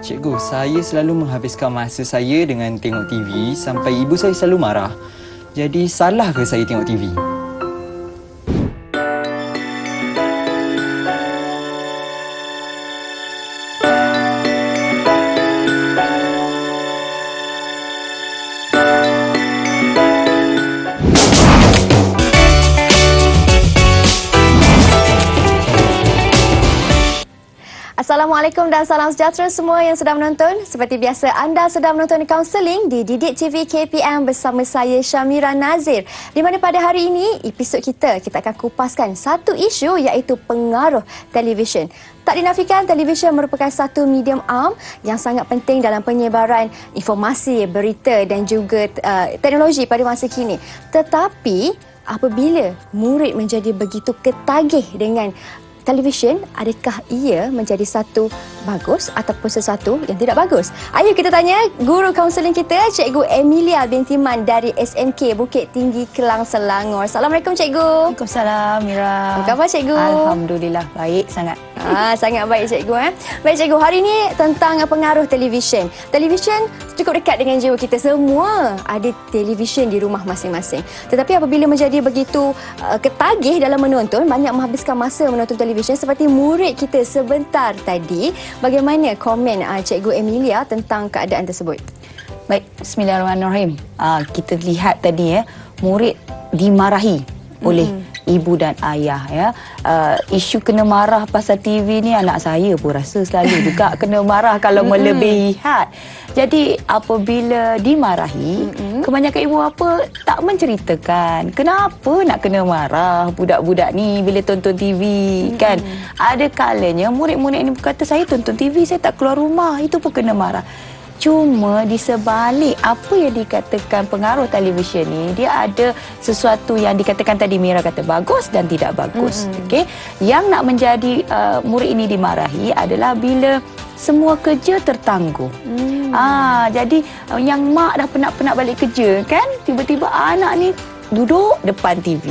Cikgu, saya selalu menghabiskan masa saya dengan tengok TV sampai ibu saya selalu marah. Jadi, salah ke saya tengok TV? Assalamualaikum dan salam sejahtera semua yang sedang menonton. Seperti biasa, anda sedang menonton Kaunseling di Didik TV KPM bersama saya Syamira Nazir. Di mana pada hari ini, episod kita akan kupaskan satu isu iaitu pengaruh televisyen. Tak dinafikan, televisyen merupakan satu medium am yang sangat penting dalam penyebaran informasi, berita dan juga teknologi pada masa kini. Tetapi, apabila murid menjadi begitu ketagih dengan televisyen, adakah ia menjadi satu bagus ataupun sesuatu yang tidak bagus? Ayo kita tanya guru kaunseling kita, Cikgu Emilia binti Man dari SMK Bukit Tinggi, Kelang, Selangor. Assalamualaikum Cikgu. Waalaikumsalam, Mira. Apa khabar Cikgu? Alhamdulillah, baik sangat. Sangat baik Cikgu. Baik Cikgu, hari ini tentang pengaruh televisyen. Televisyen cukup dekat dengan jiwa kita. Semua ada televisyen di rumah masing-masing. Tetapi apabila menjadi begitu ketagih dalam menonton, banyak menghabiskan masa menonton televisyen seperti murid kita sebentar tadi. Bagaimana komen Cikgu Emilia tentang keadaan tersebut? Baik, bismillahirrahmanirrahim. Kita lihat tadi murid dimarahi oleh ibu dan ayah ya. Isu kena marah pasal TV ni anak saya pun rasa selalu juga kena marah kalau melebihi had. Jadi apabila dimarahi, kebanyakan ibu bapa tak menceritakan kenapa nak kena marah budak-budak ni bila tonton TV kan. Ada kalanya murid-murid ni berkata saya tonton TV, saya tak keluar rumah, itu pun kena marah. Cuma di sebalik apa yang dikatakan pengaruh televisyen ni, dia ada sesuatu yang dikatakan tadi Mira kata bagus dan tidak bagus. Okey, yang nak menjadi murid ini dimarahi adalah bila semua kerja tertangguh. Jadi yang mak dah penat-penat balik kerja kan, tiba-tiba anak ni duduk depan TV.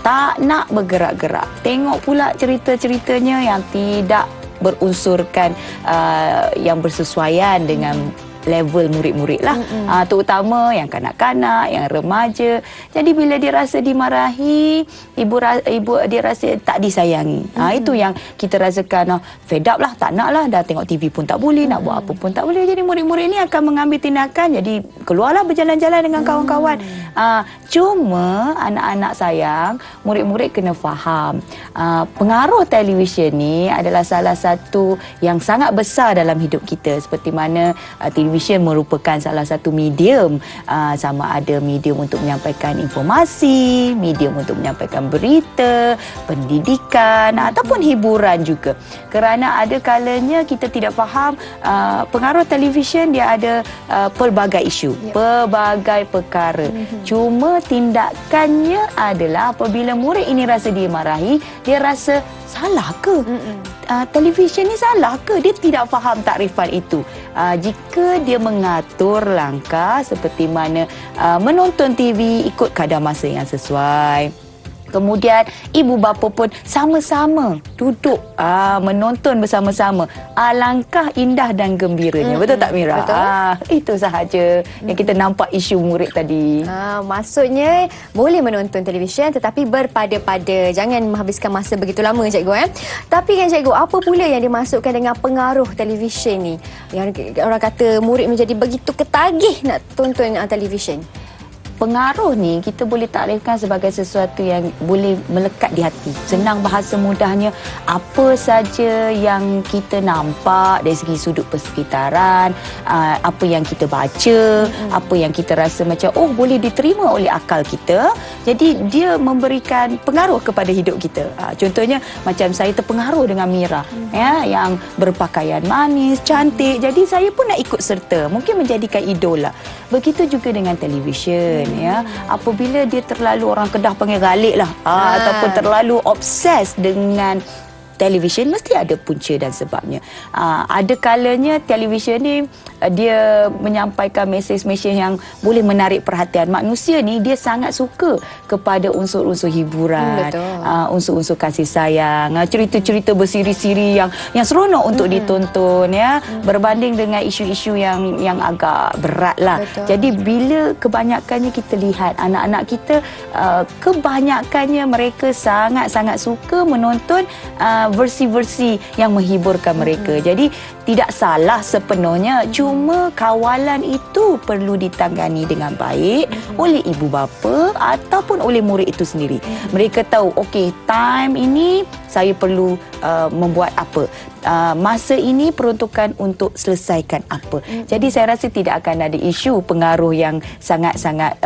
Tak nak bergerak-gerak. Tengok pula cerita-ceritanya yang tidak berunsurkan yang bersesuaian dengan level murid-murid lah. Terutama yang kanak-kanak, yang remaja. Jadi bila dia rasa dimarahi, ibu dia rasa tak disayangi. Itu yang kita rasakan fed up lah, tak nak lah, dah tengok TV pun tak boleh, nak buat apa pun tak boleh. Jadi murid-murid ni akan mengambil tindakan, jadi keluarlah berjalan-jalan dengan kawan-kawan. Cuma anak-anak sayang, murid-murid kena faham pengaruh televisyen ni adalah salah satu yang sangat besar dalam hidup kita. Seperti mana televisyen merupakan salah satu medium, sama ada medium untuk menyampaikan informasi, medium untuk menyampaikan berita, pendidikan ataupun hiburan juga. Kerana ada kalanya kita tidak faham pengaruh televisyen, dia ada pelbagai isu, pelbagai perkara. Cuma tindakannya adalah apabila murid ini rasa dimarahi, dia rasa salah ke? Televisyen ni salah ke? Dia tidak faham takrifan itu. Jika dia mengatur langkah seperti mana menonton TV ikut kadar masa yang sesuai, kemudian ibu bapa pun sama-sama duduk menonton bersama-sama, alangkah indah dan gembiranya. Betul tak Mira? Betul. Itu sahaja yang kita nampak isu murid tadi. Maksudnya boleh menonton televisyen tetapi berpada-pada, jangan menghabiskan masa begitu lama Cikgu. Tapi kan Cikgu, apa pula yang dimasukkan dengan pengaruh televisyen ni? Yang orang kata murid menjadi begitu ketagih nak tonton televisyen. Pengaruh ni kita boleh takrifkan sebagai sesuatu yang boleh melekat di hati. Senang bahasa mudahnya, apa saja yang kita nampak dari segi sudut persekitaran, apa yang kita baca, apa yang kita rasa macam boleh diterima oleh akal kita. Jadi dia memberikan pengaruh kepada hidup kita. Contohnya macam saya terpengaruh dengan Mira yang berpakaian manis, cantik. Jadi saya pun nak ikut serta, mungkin menjadikan idola. Begitu juga dengan televisyen. Apabila dia terlalu, orang Kedah panggil galik lah, ataupun terlalu obses dengan televisyen, mesti ada punca dan sebabnya. Ada kalanya televisyen ni dia menyampaikan mesej-mesej yang boleh menarik perhatian. Manusia ni dia sangat suka kepada unsur-unsur hiburan, unsur-unsur kasih sayang, cerita-cerita bersiri-siri yang seronok untuk ditonton ya, berbanding dengan isu-isu yang agak berat lah. Jadi bila kebanyakannya kita lihat anak-anak kita, kebanyakannya mereka sangat-sangat suka menonton versi-versi yang menghiburkan mereka. Jadi tidak salah sepenuhnya, cuma kawalan itu perlu ditangani dengan baik oleh ibu bapa ataupun oleh murid itu sendiri. Mereka tahu, okey, time ini saya perlu membuat apa, masa ini peruntukan untuk selesaikan apa. Jadi saya rasa tidak akan ada isu pengaruh yang sangat-sangat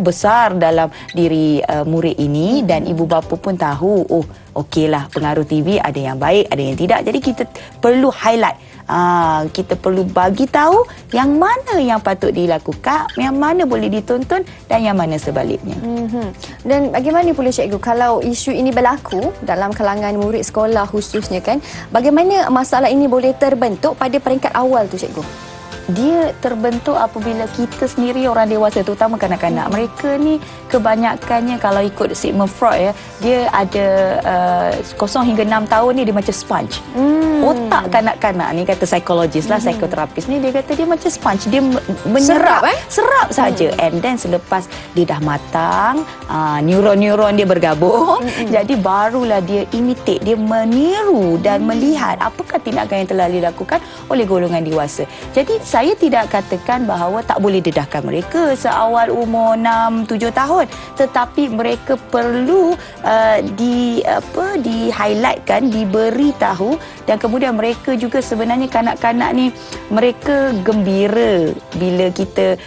besar dalam diri murid ini, dan ibu bapa pun tahu, oh okeylah, pengaruh TV ada yang baik, ada yang tidak. Jadi kita perlu highlight, kita perlu bagi tahu yang mana yang patut dilakukan, yang mana boleh ditonton dan yang mana sebaliknya. Dan bagaimana pula cikgu kalau isu ini berlaku dalam kalangan murid sekolah khususnya kan, bagaimana masalah ini boleh terbentuk pada peringkat awal tu cikgu? Dia terbentuk apabila kita sendiri orang dewasa, terutama kanak-kanak, mereka ni kebanyakannya kalau ikut Sigmund Freud ya, dia ada 0 hingga 6 tahun ni dia macam sponge. Otak kanak-kanak ni, kata psikologis lah, psikoterapis ni, dia kata dia macam sponge, dia menyerap, serap saja. And then selepas dia dah matang, neuron-neuron dia bergabung, jadi barulah dia imitate, dia meniru dan melihat apakah tindakan yang telah dilakukan oleh golongan dewasa. Jadi saya tidak katakan bahawa tak boleh dedahkan mereka seawal umur 6-7 tahun, tetapi mereka perlu di-highlightkan, diberitahu, dan kemudian mereka juga sebenarnya kanak-kanak ni mereka gembira bila kita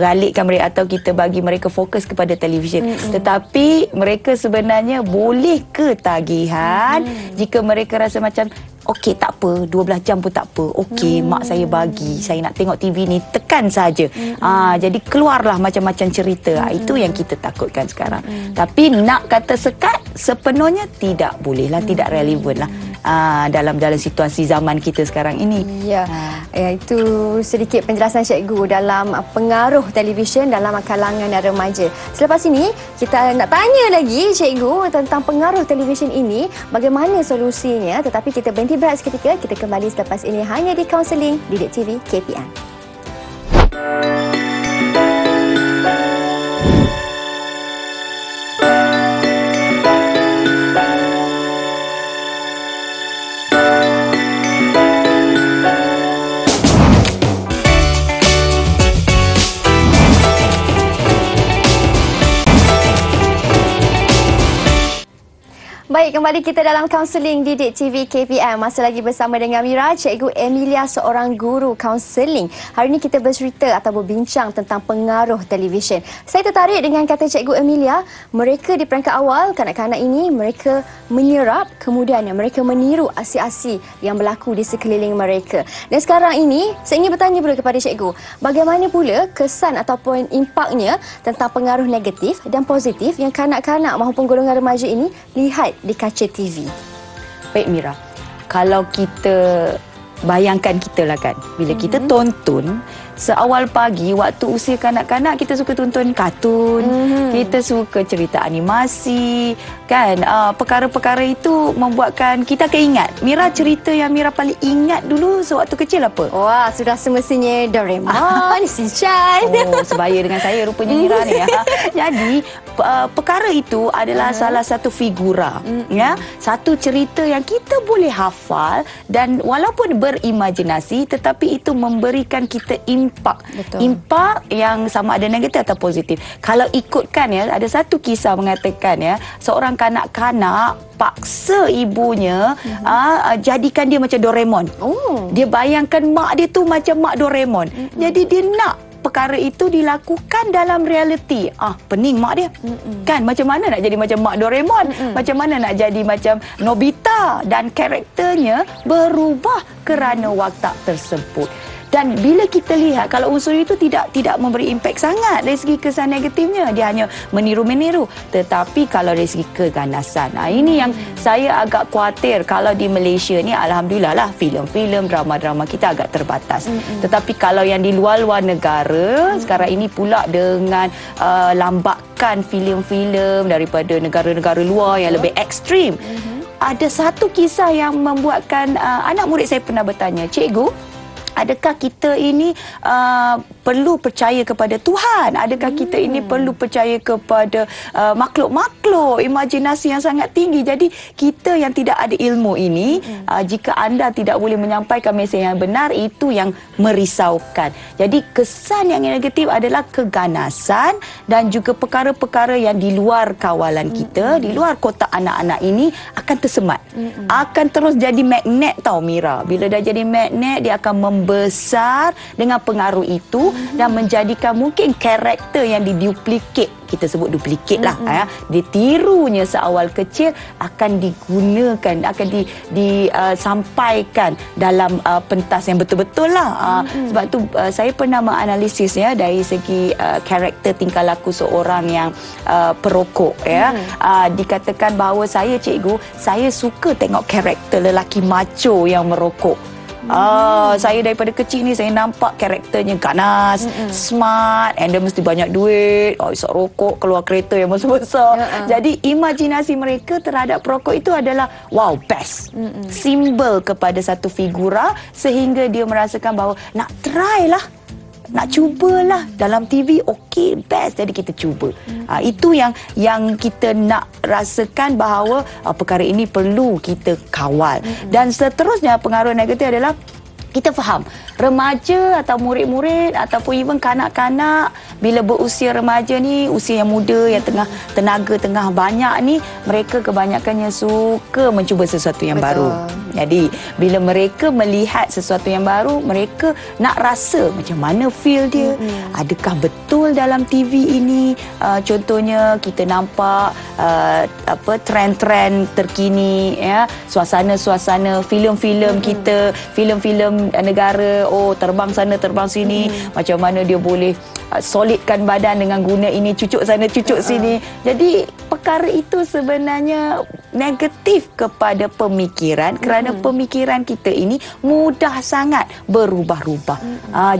galikkan mereka atau kita bagi mereka fokus kepada televisyen. Tetapi mereka sebenarnya boleh ketagihan jika mereka rasa macam okey, tak apa, 12 jam pun tak apa. Okey, mak saya bagi, saya nak tengok TV ni, tekan saja. Jadi keluarlah macam-macam cerita. Itu yang kita takutkan sekarang. Tapi nak kata sekat, sepenuhnya tidak boleh lah, tidak relevan lah dalam situasi zaman kita sekarang ini. Ya, itu sedikit penjelasan cikgu dalam pengaruh televisyen dalam kalangan remaja. Selepas ini, kita nak tanya lagi cikgu tentang pengaruh televisyen ini, bagaimana solusinya, tetapi kita berhenti berehat seketika. Kita kembali selepas ini hanya di Kaunseling Didik TV KPM. Baik, kembali kita dalam Kaunseling Didik TV KPM. Masih lagi bersama dengan Mira, Cikgu Emilia, seorang guru kaunseling. Hari ini kita bercerita atau berbincang tentang pengaruh televisyen. Saya tertarik dengan kata Cikgu Emilia, mereka di peringkat awal, kanak-kanak ini, mereka menyerap, kemudian mereka meniru aksi-aksi yang berlaku di sekeliling mereka. Dan sekarang ini, saya ingin bertanya pula kepada Cikgu, bagaimana pula kesan ataupun impaknya tentang pengaruh negatif dan positif yang kanak-kanak maupun golongan remaja ini lihat di kaca TV. Baik Mira, kalau kita bayangkan kita lah kan, bila kita tonton seawal pagi, waktu usia kanak-kanak, kita suka tonton kartun, kita suka cerita animasi kan, perkara-perkara itu membuatkan kita keingat. Mira, cerita yang Mira paling ingat dulu sewaktu kecil apa? Wah, sudah semestinya Doraemon, Shinchan. Oh, sebaya dengan saya rupanya Mira ni ya. Jadi perkara itu adalah salah satu figura, ya, satu cerita yang kita boleh hafal, dan walaupun berimajinasi, tetapi itu memberikan kita impak. Impak yang sama ada negatif atau positif. Kalau ikutkan ya, ada satu kisah mengatakan ya, seorang kanak-kanak paksa ibunya jadikan dia macam Doraemon. Dia bayangkan mak dia tu macam mak Doraemon. Jadi dia nak perkara itu dilakukan dalam realiti. Pening mak dia. Kan, macam mana nak jadi macam mak Doraemon? Macam mana nak jadi macam Nobita? Dan karakternya berubah kerana watak tersebut. Dan bila kita lihat kalau unsur itu tidak memberi impak sangat dari segi kesan negatifnya, dia hanya meniru-meniru. Tetapi kalau dari segi keganasan, ini yang saya agak khawatir. Kalau di Malaysia ni alhamdulillah lah filem-filem, drama-drama kita agak terbatas. Tetapi kalau yang di luar-luar negara sekarang ini pula dengan lambakan filem-filem daripada negara-negara luar yang lebih ekstrim. Ada satu kisah yang membuatkan anak murid saya pernah bertanya, "Cikgu, adakah kita ini perlu percaya kepada Tuhan? Adakah kita ini perlu percaya kepada makhluk-makhluk, imajinasi yang sangat tinggi?" Jadi kita yang tidak ada ilmu ini, jika anda tidak boleh menyampaikan mesej yang benar, itu yang merisaukan. Jadi kesan yang negatif adalah keganasan dan juga perkara-perkara yang di luar kawalan kita, di luar kotak anak-anak ini akan tersemat. Akan terus jadi magnet tau Mira. Bila dah jadi magnet, dia akan membesar dengan pengaruh itu dan menjadikan mungkin karakter yang diduplikat, kita sebut duplikat lah, ditirunya seawal kecil akan digunakan, akan disampaikan dalam pentas yang betul-betul lah. Sebab tu saya pernah menganalisis dari segi karakter tingkah laku seorang yang perokok dikatakan bahawa saya, cikgu, saya suka tengok karakter lelaki macho yang merokok. Saya daripada kecil ni saya nampak karakternya ganas, smart, and dia mesti banyak duit, isap rokok, keluar kereta yang besar-besar. Jadi imajinasi mereka terhadap perokok itu adalah wow, best. Simbol kepada satu figura sehingga dia merasakan bahawa nak try lah, nak cubalah dalam TV, okey, best, jadi kita cuba. Itu yang kita nak rasakan bahawa perkara ini perlu kita kawal. Dan seterusnya pengaruh negatif adalah kita faham remaja atau murid-murid ataupun even kanak-kanak bila berusia remaja ni, usia yang muda, yang tenaga tengah banyak ni, mereka kebanyakannya suka mencuba sesuatu yang baru. Jadi bila mereka melihat sesuatu yang baru, mereka nak rasa macam mana feel dia, adakah betul dalam TV ini. Contohnya kita nampak trend-trend terkini, suasana-suasana filem-filem kita, filem-filem negara, terbang sana terbang sini, macam mana dia boleh solidkan badan dengan guna ini, cucuk sana cucuk sini. Jadi perkara itu sebenarnya negatif kepada pemikiran, kerana pemikiran kita ini mudah sangat berubah-ubah.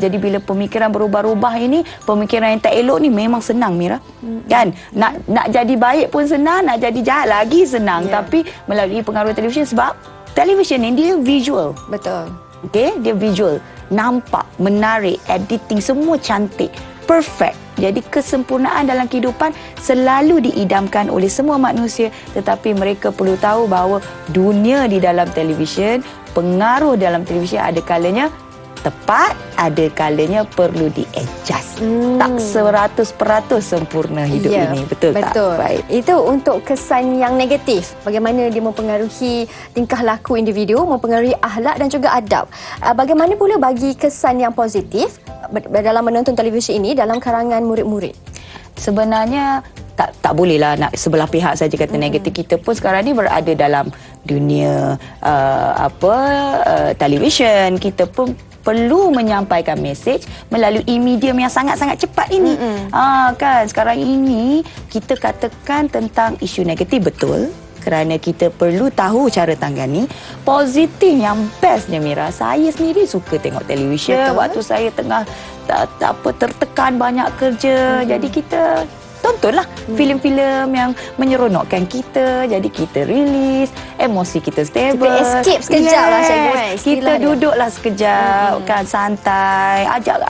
Jadi bila pemikiran berubah-ubah ini, pemikiran yang tak elok ni memang senang, Mira. Kan? Nak jadi baik pun senang, nak jadi jahat lagi senang. Tapi melalui pengaruh televisyen, sebab televisyen ni dia visual. Betul. Okey, dia visual, nampak, menarik, editing semua cantik, perfect. Jadi kesempurnaan dalam kehidupan selalu diidamkan oleh semua manusia, tetapi mereka perlu tahu bahawa dunia di dalam televisyen, pengaruh dalam televisyen ada kalanya tepat, ada kalanya perlu di-adjust. Tak 100% sempurna hidup ini. Betul tak? Baik. Itu untuk kesan yang negatif. Bagaimana dia mempengaruhi tingkah laku individu, mempengaruhi akhlak dan juga adab. Bagaimana pula bagi kesan yang positif dalam menonton televisyen ini dalam kalangan murid-murid? Sebenarnya tak bolehlah nak sebelah pihak saja kata negatif. Kita pun sekarang ni berada dalam dunia televisyen. Kita pun perlu menyampaikan mesej melalui medium yang sangat-sangat cepat ini. Kan sekarang ini kita katakan tentang isu negatif, betul, kerana kita perlu tahu cara tanggani. Positif yang bestnya, Mira, saya sendiri suka tengok televisyen waktu saya tengah tertekan banyak kerja. Jadi kita tontonlah filem-filem yang menyeronokkan kita. Jadi kita release, emosi kita stable. Kita escape sekejap lah, cikgu. Kita duduklah sekejap, kan, santai. Ajak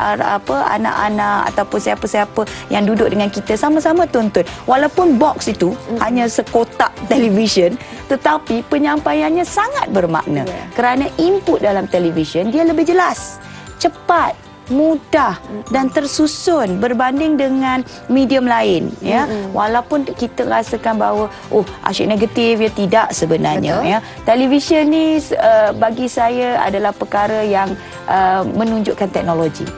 anak-anak ataupun siapa-siapa yang duduk dengan kita, sama-sama tonton. Walaupun box itu hanya sekotak televisyen, tetapi penyampaiannya sangat bermakna. Kerana input dalam televisyen dia lebih jelas, cepat, mudah dan tersusun berbanding dengan medium lain, walaupun kita rasakan bahawa asyik negatif, ya tidak sebenarnya. Televisyen ni bagi saya adalah perkara yang menunjukkan teknologi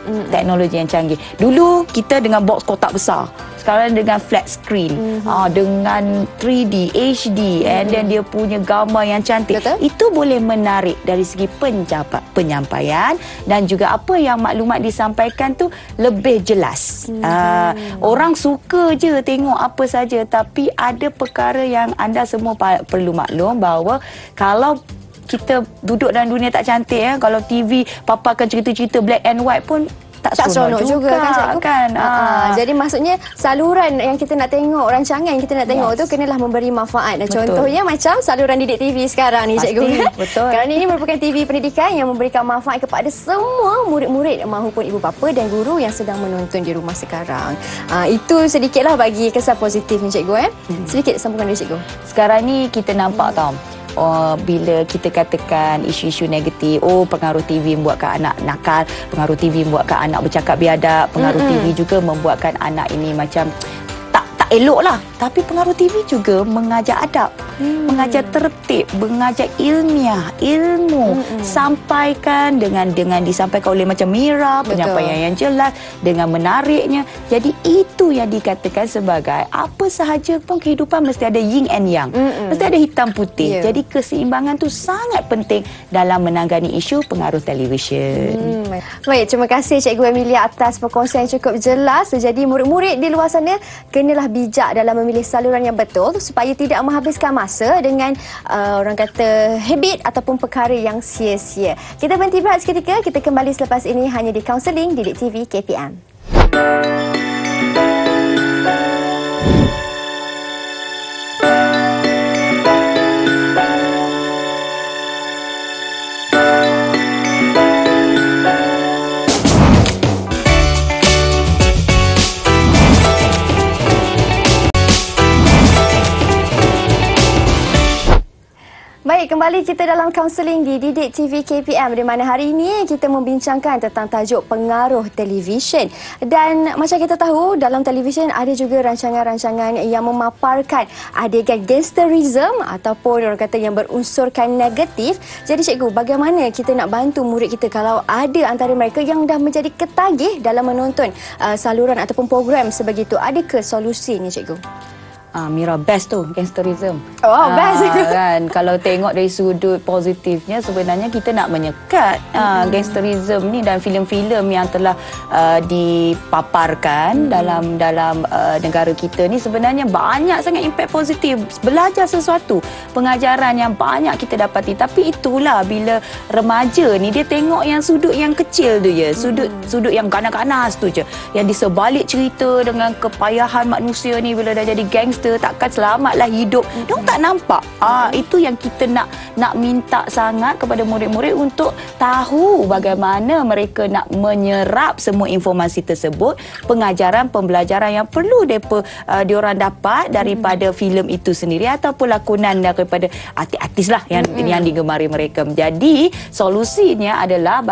yang canggih. Dulu kita dengan box kotak besar, sekarang dengan flat screen, dengan 3D, HD, and then dia punya gambar yang cantik. Betul. Itu boleh menarik dari segi penyampaian dan juga apa yang maklumat disampaikan tu lebih jelas. Orang suka je tengok apa saja, tapi ada perkara yang anda semua perlu maklum bahawa kalau kita duduk dalam dunia tak cantik, kalau TV paparkan cerita-cerita black and white pun tak seronok juga kan, cikgu? Kan? Jadi maksudnya saluran yang kita nak tengok, rancangan yang kita nak tengok tu kenalah memberi manfaat. Contohnya macam saluran Didik TV sekarang ni, cikgu. Betul. Kerana ini merupakan TV pendidikan yang memberikan manfaat kepada semua murid-murid mahupun ibu bapa dan guru yang sedang menonton di rumah sekarang. Itu sedikitlah bagi kesan positif ni, cikgu. Sedikit sambungan dari cikgu. Sekarang ni kita nampak tau, bila kita katakan isu-isu negatif, pengaruh TV membuatkan anak nakal, pengaruh TV membuatkan anak bercakap biadab, pengaruh TV juga membuatkan anak ini macam tak elok lah. Tapi pengaruh TV juga mengajar adab, mengajar tertib, mengajar ilmiah, ilmu, sampaikan dengan disampaikan oleh macam Mira, penyampaian yang jelas dengan menariknya. Jadi itu yang dikatakan sebagai apa sahaja pun kehidupan mesti ada yin and yang, mesti ada hitam putih. Jadi keseimbangan tu sangat penting dalam menangani isu pengaruh televisyen. Baik, terima kasih Cikgu Emilia atas perkongsian yang cukup jelas. Jadi murid-murid di luar sana kenalah bijak dalam memilih saluran yang betul supaya tidak menghabiskan masa dengan orang kata habit ataupun perkara yang sia-sia. Kita berhenti berehat seketika, kita kembali selepas ini hanya di Kaunseling Didik TV KPM. Baik, kembali kita dalam kaunseling di Didik TV KPM, di mana hari ini kita membincangkan tentang tajuk pengaruh televisyen. Dan macam kita tahu, dalam televisyen ada juga rancangan-rancangan yang memaparkan adegan gangsterism ataupun orang kata yang berunsurkan negatif. Jadi cikgu, bagaimana kita nak bantu murid kita kalau ada antara mereka yang dah menjadi ketagih dalam menonton saluran ataupun program sebegitu? Adakah solusinya, cikgu? Mira, best tu gangsterism. Best. Kan, kalau tengok dari sudut positifnya, sebenarnya kita nak menyekat gangsterism ni dan filem-filem yang telah dipaparkan dalam negara kita ni sebenarnya banyak sangat impak positif. Belajar sesuatu, pengajaran yang banyak kita dapati. Tapi itulah bila remaja ni dia tengok yang sudut yang kecil tu je, sudut yang ganas-ganas tu je, yang di sebalik cerita dengan kepayahan manusia ni bila dah jadi gangster takkan selamatlah hidup. Diorang tak nampak. Itu yang kita nak minta sangat kepada murid-murid untuk tahu bagaimana mereka nak menyerap semua informasi tersebut, pengajaran, pembelajaran yang perlu diorang dapat daripada filem itu sendiri ataupun lakonan daripada artis-artis lah yang digemari mereka. Jadi solusinya adalah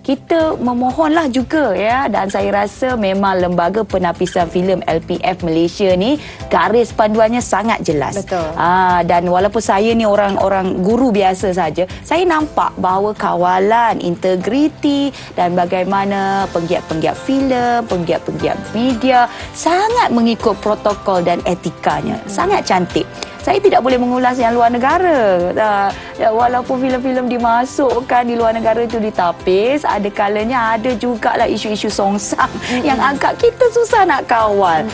kita memohonlah juga ya, dan saya rasa memang lembaga penapisan filem LPF Malaysia ni garis panduannya sangat jelas. Betul. Dan walaupun saya ni orang guru biasa saja, saya nampak bahawa kawalan, integriti dan bagaimana penggiat-penggiat filem, penggiat-penggiat media sangat mengikut protokol dan etikanya. Sangat cantik. Saya tidak boleh mengulas yang luar negara. Walaupun filem-filem dimasukkan di luar negara itu ditapis, ada kalanya ada jugalah isu-isu songsang yang agak kita susah nak kawal.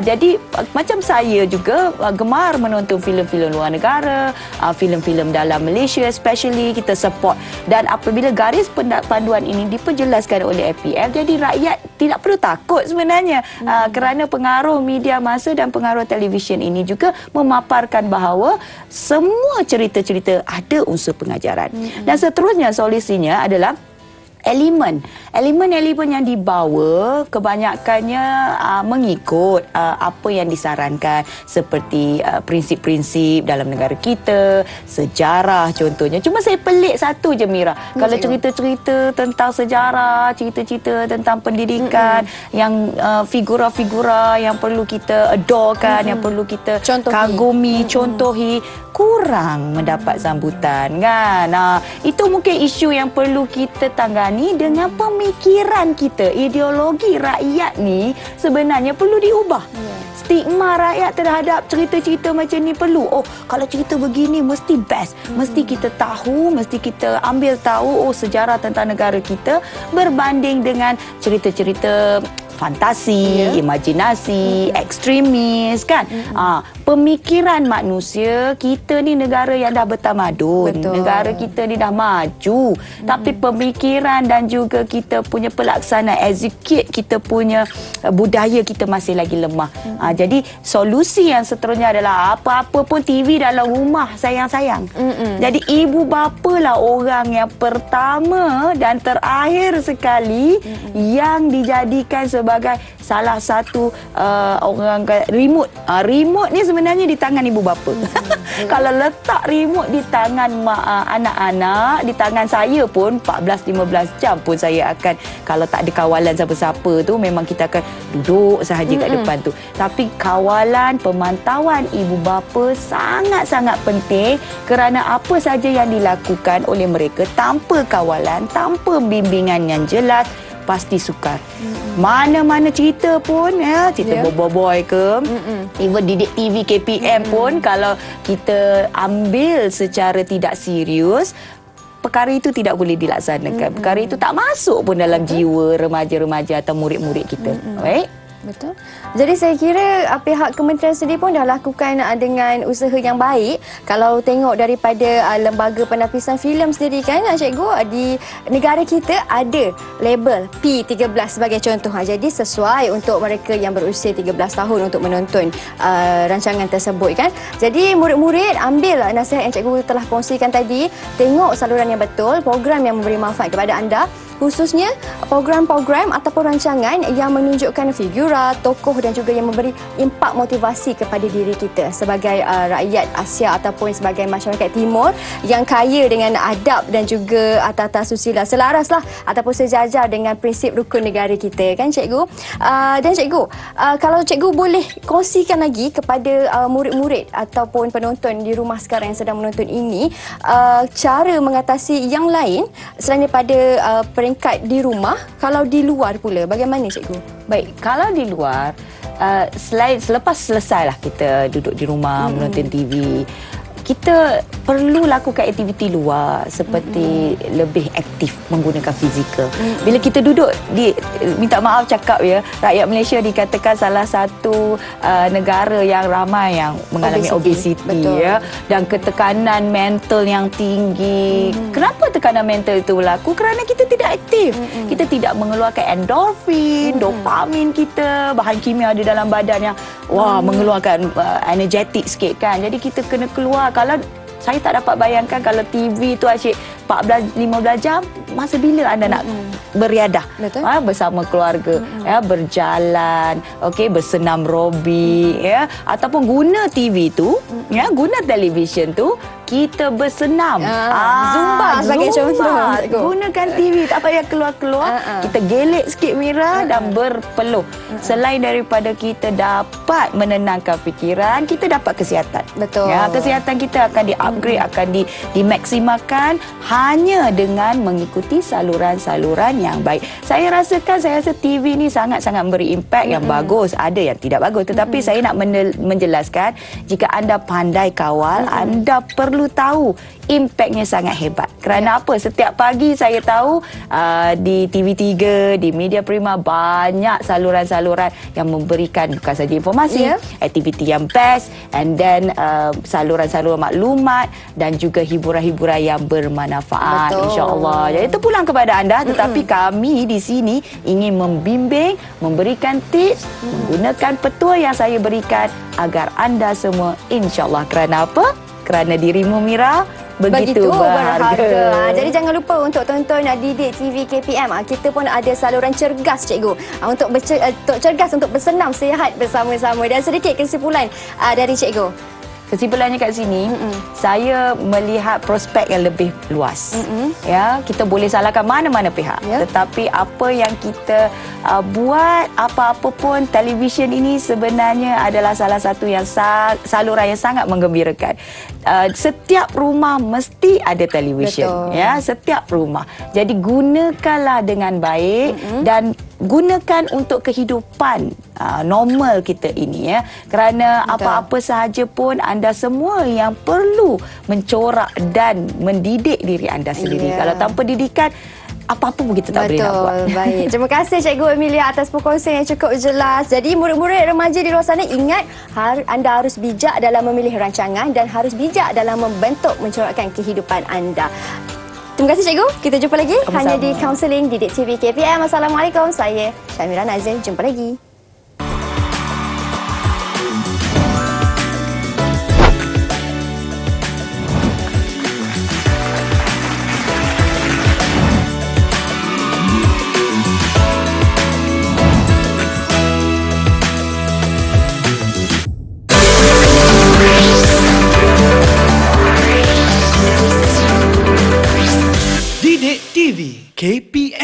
Jadi macam saya juga gemar menonton filem-filem luar negara, filem-filem dalam Malaysia especially kita support. Dan apabila garis panduan ini diperjelaskan oleh FPF, jadi rakyat tidak perlu takut sebenarnya kerana pengaruh media massa dan pengaruh televisyen ini juga memaparkan bahawa semua cerita-cerita ada unsur pengajaran. Dan seterusnya solusinya adalah elemen yang dibawa kebanyakannya mengikut apa yang disarankan, seperti prinsip-prinsip dalam negara kita, sejarah contohnya. Cuma saya pelik satu je Mira, kalau cerita-cerita tentang sejarah, cerita-cerita tentang pendidikan, yang figura-figura yang perlu kita adorekan, yang perlu kita kagumi, contohi, kurang mendapat sambutan kan. Itu mungkin isu yang perlu kita tangani dengan pemikiran kita. Ideologi rakyat ni sebenarnya perlu diubah. stigma rakyat terhadap cerita-cerita macam ni perlu. Oh, kalau cerita begini mesti best. Mesti kita tahu, mesti kita ambil tahu sejarah tentang negara kita berbanding dengan cerita-cerita fantasi, imajinasi, ekstremis kan. Pemikiran manusia, kita ni negara yang dah bertamadun. Betul. Negara kita ni dah maju. Tapi pemikiran dan juga kita punya pelaksanaan, execute kita punya budaya kita masih lagi lemah. Jadi solusi yang seterusnya adalah apa-apa pun TV dalam rumah sayang-sayang. Jadi ibu bapa lah orang yang pertama dan terakhir sekali yang dijadikan sebagai salah satu orang kata remote. Remote ni sebenarnya di tangan ibu bapa. Kalau letak remote di tangan anak-anak, di tangan saya pun 14-15 jam pun saya akan, kalau tak ada kawalan siapa-siapa tu, memang kita akan duduk sahaja kat depan tu. Tapi kawalan, pemantauan ibu bapa sangat-sangat penting, kerana apa saja yang dilakukan oleh mereka tanpa kawalan, tanpa bimbingan yang jelas, pasti sukar. Mana-mana cerita pun, cerita boboiboy ke, even Didik TV KPM pun, kalau kita ambil secara tidak serius, perkara itu tidak boleh dilaksanakan. Perkara itu tak masuk pun dalam jiwa remaja-remaja atau murid-murid kita. Baik? Betul. Jadi saya kira pihak kementerian sendiri pun dah lakukan dengan usaha yang baik. Kalau tengok daripada lembaga penapisan filem sendiri kan, cikgu, di negara kita ada label P13 sebagai contoh. Jadi sesuai untuk mereka yang berusia 13 tahun untuk menonton rancangan tersebut kan. Jadi murid-murid ambil nasihat yang cikgu telah kongsikan tadi, tengok saluran yang betul, program yang memberi manfaat kepada anda, khususnya program-program ataupun rancangan yang menunjukkan figura, tokoh dan juga yang memberi impak motivasi kepada diri kita sebagai rakyat Asia ataupun sebagai masyarakat timur yang kaya dengan adab dan juga tata susila, selaraslah ataupun sejajar dengan prinsip rukun negara kita kan cikgu. Dan cikgu, kalau cikgu boleh kongsikan lagi kepada murid-murid ataupun penonton di rumah sekarang yang sedang menonton ini, cara mengatasi yang lain selain daripada peringkat di rumah, kalau di luar pula bagaimana cikgu? Baik, kalau di luar, selepas selesailah kita duduk di rumah menonton TV, kita perlu lakukan aktiviti luar seperti lebih aktif menggunakan fizikal. Bila kita duduk minta maaf cakap ya, rakyat Malaysia dikatakan salah satu negara yang ramai yang mengalami obesiti ya, dan ketekanan mental yang tinggi. Kenapa tekanan mental itu berlaku? Kerana kita tidak aktif. Kita tidak mengeluarkan endorfin, dopamin kita, bahan kimia di dalam badan yang mengeluarkan energetik sikit kan. Jadi kita kena keluar. Kalau saya tak dapat bayangkan kalau TV tu asyik 14-15 jam, masa bila anda nak beriadah bersama keluarga, berjalan, bersenam aerobik ataupun guna TV tu, guna televisyen tu, kita bersenam. Zumba sebagai contoh. Gunakan TV, tak payah keluar-keluar. Kita gelik sikit Mira dan berpeluh. Selain daripada kita dapat menenangkan fikiran, kita dapat kesihatan. Betul. Kesihatan kita akan di-upgrade, akan dimaksimalkan hanya dengan mengikuti saluran-saluran yang baik. Saya rasa TV ni sangat-sangat memberi impak yang bagus. Ada yang tidak bagus. Tetapi saya nak menjelaskan, jika anda pandai kawal, anda perlu tahu impaknya sangat hebat. Kerana apa? Setiap pagi saya tahu di TV3, di Media Prima, banyak saluran-saluran yang memberikan bukan saja informasi, aktiviti yang best, and then saluran-saluran maklumat dan juga hiburan-hiburan yang bermanfaat, insya-Allah. Jadi itu pulang kepada anda, tetapi kami di sini ingin membimbing, memberikan tips, menggunakan petua yang saya berikan agar anda semua insya-Allah. Kerana apa? Kerana dirimu Mira begitu berharga. Jadi jangan lupa untuk tonton Didik TV KPM. Kita pun ada saluran cergas cikgu, untuk cergas untuk bersenam sihat bersama-sama. Dan sedikit kesimpulan dari cikgu. Kesimpulannya kat sini, saya melihat prospek yang lebih luas. Kita boleh salahkan mana-mana pihak, tetapi apa yang kita buat, apa-apa pun, televisyen ini sebenarnya adalah salah satu yang saluran yang sangat menggembirakan. Setiap rumah mesti ada televisyen, setiap rumah. Jadi gunakanlah dengan baik dan gunakan untuk kehidupan normal kita ini ya. Kerana apa-apa sahaja pun anda semua yang perlu mencorak dan mendidik diri anda sendiri. Kalau tanpa didikan, apa-apa pun kita tak boleh nak buat. Baik. Terima kasih Cikgu Emilia atas perkongsian yang cukup jelas. Jadi murid-murid remaja di luar sana ingat anda harus bijak dalam memilih rancangan dan harus bijak dalam membentuk mencorakkan kehidupan anda. Terima kasih Cikgu. Kita jumpa lagi hanya di Counselling Didik TV KPM. Assalamualaikum. Saya Syamira Nazir. Jumpa lagi. Didik TV KPM.